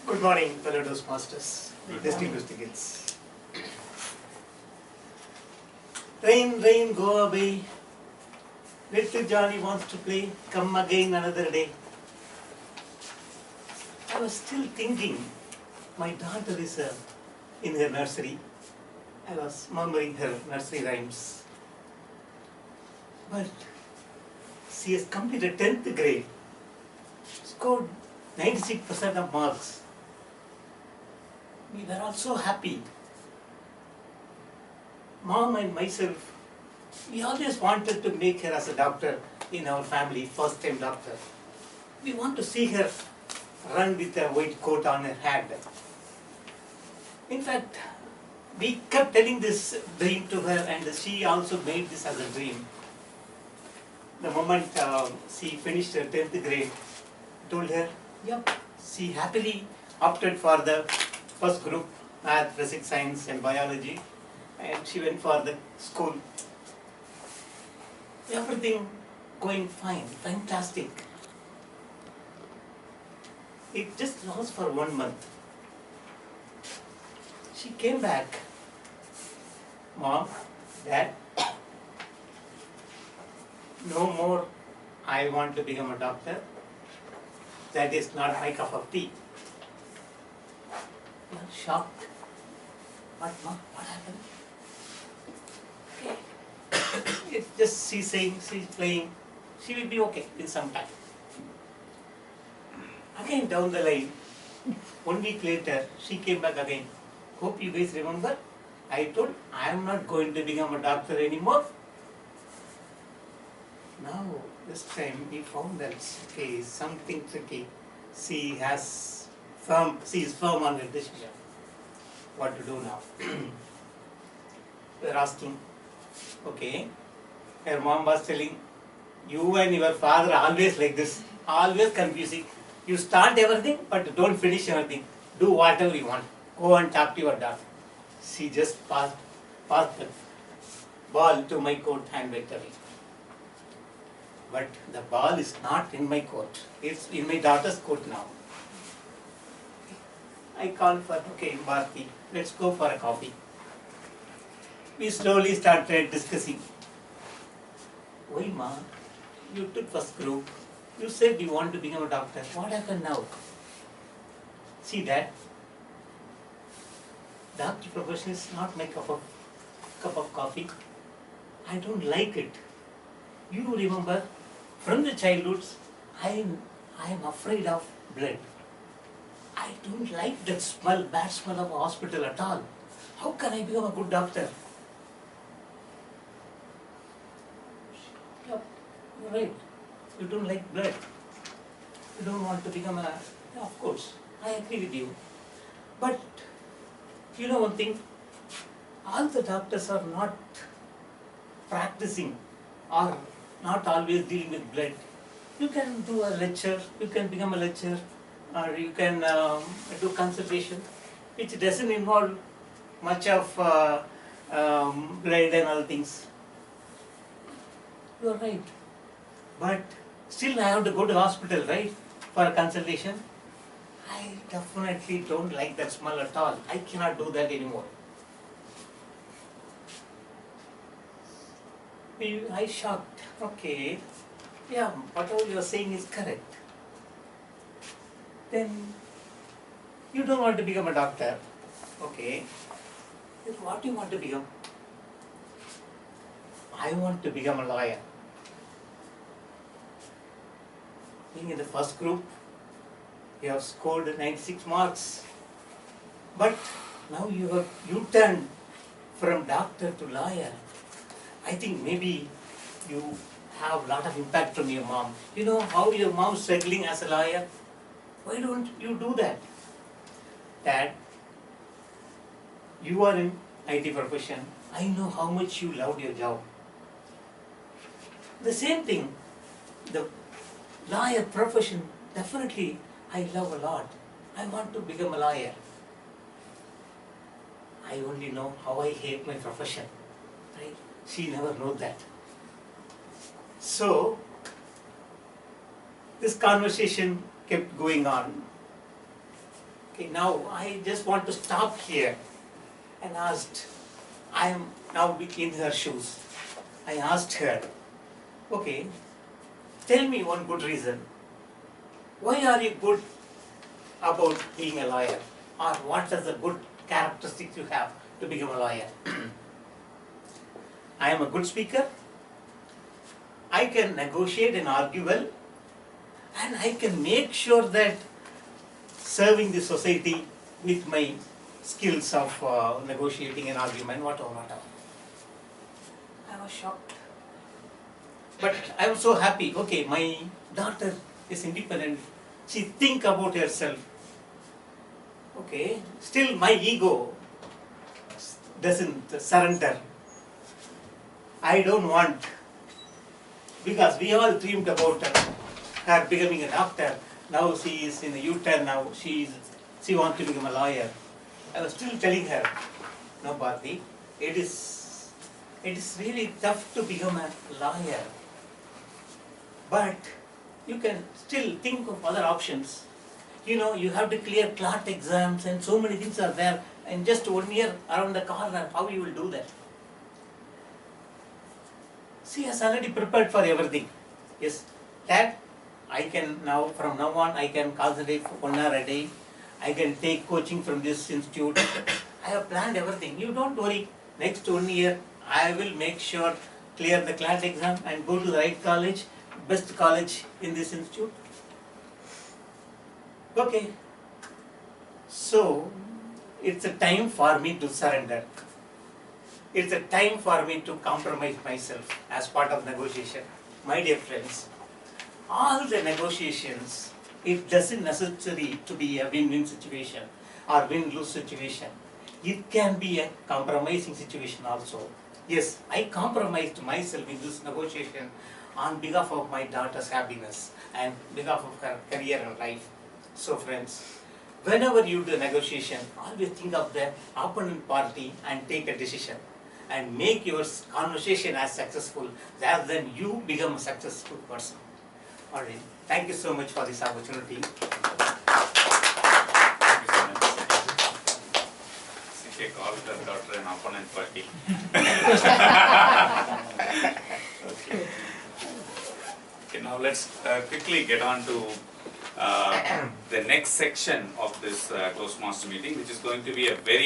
Good morning, fellow Toastmasters, distinguished kids. Rain, rain, go away. Little Johnny wants to play. Come again another day. I was still thinking, my daughter is in her nursery. I was murmuring her nursery rhymes. But she has completed 10th grade, scored 96% of marks. We were all so happy. Mom and myself, we always wanted to make her as a doctor in our family, first time doctor. We want to see her run with a white coat on her head. In fact, we kept telling this dream to her and she also made this as a dream. The moment she finished her 10th grade, I told her, yep, she happily opted for the first group, math, physics, science and biology, and she went for the school. Everything going fine, fantastic. It just lost for 1 month. She came back. Mom, Dad, no more I want to become a doctor. That is not my cup of tea. We are shocked. What, Mom? What happened? Okay. It's just she's saying, she's playing. She will be okay in some time. Again down the line, 1 week later, she came back again. Hope you guys remember. I told, I am not going to become a doctor anymore. Now, this time we found that okay, something tricky. She is firm on her decision. What to do now? We are asking, okay. Her mom was telling, you and your father are always like this, always confusing. You start everything, but don't finish everything. Do whatever you want. Go and talk to your daughter. She just passed the ball to my court and went away. But the ball is not in my court. It's in my daughter's court now. I called for, okay, Meraki, let's go for a coffee. We slowly started discussing. Why, Ma? You took first group. You said you want to become a doctor. What happened now? See that? Doctor profession is not my cup of coffee. I don't like it. You remember, from the childhood, I am afraid of blood. I don't like that smell, bad smell of a hospital at all. How can I become a good doctor? Yep, you're right. You don't like blood. You don't want to become a... Yeah, of course, I agree with you. But, you know one thing, all the doctors are not practicing or not always dealing with blood. You can do a lecture, you can become a lecturer, or you can do consultation, which doesn't involve much of blood and other things. You are right. But still I have to go to the hospital, right, for a consultation. I definitely don't like that smell at all. I cannot do that anymore. I shocked. Okay, yeah, whatever you are saying is correct. Then you don't want to become a doctor. Okay, then what do you want to become? I want to become a lawyer. Being in the first group, you have scored 96 marks. But now you turned from doctor to lawyer. I think maybe you have a lot of impact from your mom. You know how your mom's struggling as a lawyer? Why don't you do that? Dad, you are in IT profession. I know how much you loved your job. The same thing, the lawyer profession, definitely I love a lot. I want to become a lawyer. I only know how I hate my profession. Right? She never knows that. So, this conversation kept going on. Okay, now I just want to stop here and asked, I am now in her shoes. I asked her, okay, tell me one good reason. Why are you good about being a lawyer? Or what are the good characteristics you have to become a lawyer? I am a good speaker. I can negotiate and argue well. And I can make sure that serving the society with my skills of negotiating and argument, whatever. I was shocked. But I was so happy. Okay, my daughter is independent. She think about herself. Okay, still my ego doesn't surrender. I don't want, because we all dreamed about her becoming a doctor. Now she is in a U-turn now. She wants to become a lawyer. I was still telling her, no, Bharti, it is really tough to become a lawyer. But you can still think of other options. You know, you have to clear CLAT exams and so many things are there. And just 1 year around the corner, how you will do that? She has already prepared for everything. Yes, that I can now, from now on, I can concentrate for 1 hour a day. I can take coaching from this institute. I have planned everything. You don't worry. Next 1 year, I will make sure clear the CLAT exam and go to the right college, best college in this institute. Okay. So, it's a time for me to surrender. It's a time for me to compromise myself as part of negotiation. My dear friends, all the negotiations, it doesn't necessarily to be a win-win situation or win-lose situation. It can be a compromising situation also. Yes, I compromised myself in this negotiation on behalf of my daughter's happiness and behalf of her career and life. So friends, whenever you do negotiation, always think of the opponent party and take a decision and make your conversation as successful rather than you become a successful person. Alright, thank you so much for this opportunity. CK called her daughter an opponent party. Okay, now let's quickly get on to the next section of this Toastmaster meeting, which is going to be a very